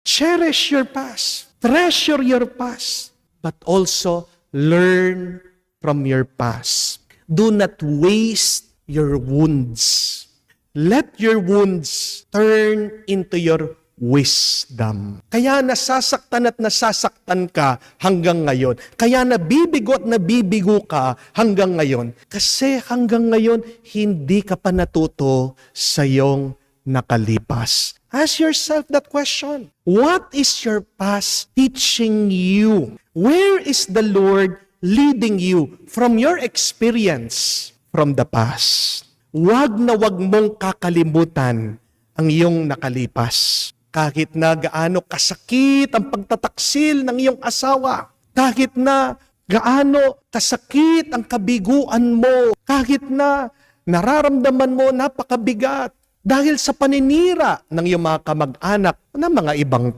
Cherish your past. Treasure your past. But also, learn from your past. Do not waste your wounds. Let your wounds turn into your wisdom. Kaya nasasaktan at nasasaktan ka hanggang ngayon. Kaya nabibigo at nabibigo ka hanggang ngayon. Kasi hanggang ngayon, hindi ka pa natuto sa iyong nakalipas. Ask yourself that question. What is your past teaching you? Where is the Lord leading you from your experience from the past? Wag na wag mong kakalimutan ang iyong nakalipas. Kahit na gaano kasakit ang pagtataksil ng iyong asawa, kahit na gaano kasakit ang kabiguan mo, kahit na nararamdaman mo napakabigat dahil sa paninira ng iyong mga kamag-anak na mga ibang